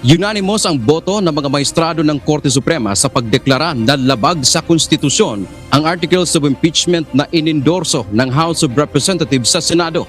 Unanimous ang boto ng mga maestrado ng Korte Suprema sa pagdeklara na labag sa konstitusyon ang articles of impeachment na inendorso ng House of Representatives sa Senado.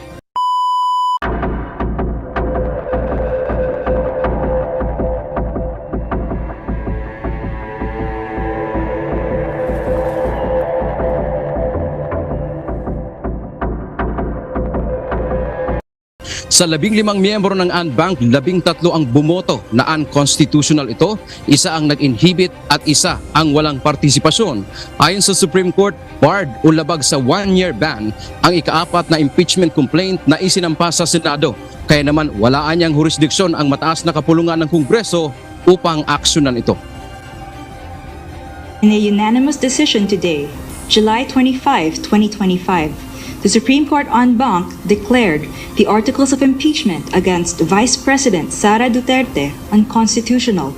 Sa 15 miyembro ng UNBank, 13 ang bumoto na unconstitutional ito, isa ang nag-inhibit at isa ang walang partisipasyon. Ayon sa Supreme Court, barred o labag sa 1-year ban ang ikaapat na impeachment complaint na isinampa sa Senado. Kaya naman walaan niyang jurisdiksyon ang mataas na kapulungan ng Kongreso upang aksyonan ito. In a unanimous decision today, July 25, 2025, the Supreme Court en banc declared the articles of impeachment against Vice President Sara Duterte unconstitutional,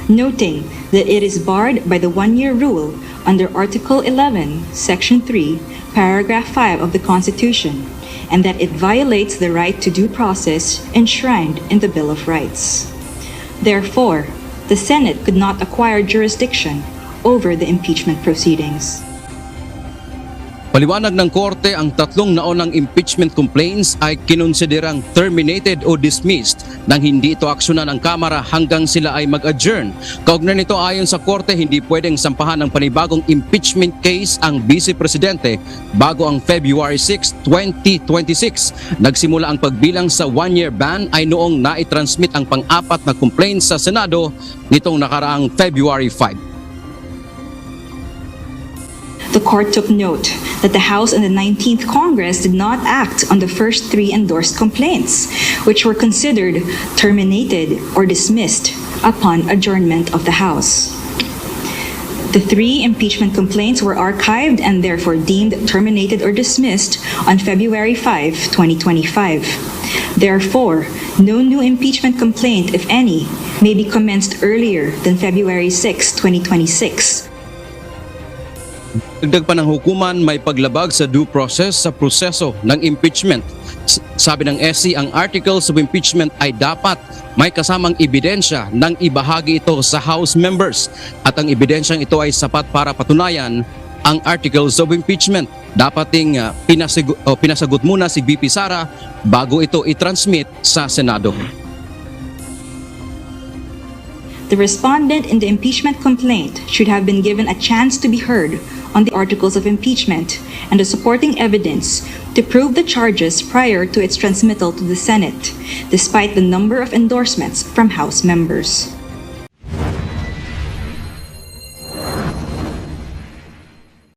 noting that it is barred by the 1-year rule under Article 11, Section 3, Paragraph 5 of the Constitution, and that it violates the right to due process enshrined in the Bill of Rights. Therefore, the Senate could not acquire jurisdiction over the impeachment proceedings. Paliwanag ng Korte, ang tatlong naunang impeachment complaints ay kinonsiderang terminated o dismissed nang hindi ito aksyonan ng Kamara hanggang sila ay mag-adjourn. Kaugnay nito, ayon sa Korte, hindi pwedeng sampahan ng panibagong impeachment case ang Vice Presidente bago ang February 6, 2026. Nagsimula ang pagbilang sa 1-year ban ay noong naitransmit ang pang-apat na complaint sa Senado nitong nakaraang February 5. The court took note that the House and the 19th Congress did not act on the first 3 endorsed complaints, which were considered terminated or dismissed upon adjournment of the House. The 3 impeachment complaints were archived and therefore deemed terminated or dismissed on February 5, 2025. Therefore, no new impeachment complaint, if any, may be commenced earlier than February 6, 2026. Dagdag pa ng hukuman, may paglabag sa due process sa proseso ng impeachment. Sabi ng SC, ang articles of impeachment ay dapat may kasamang ebidensya nang ibahagi ito sa House members at ang ebidensyang ito ay sapat para patunayan ang articles of impeachment. Dapat ding pinasagot muna si VP Sara bago ito i-transmit sa Senado. The respondent in the impeachment complaint should have been given a chance to be heard on the articles of impeachment and the supporting evidence to prove the charges prior to its transmittal to the Senate, despite the number of endorsements from House members.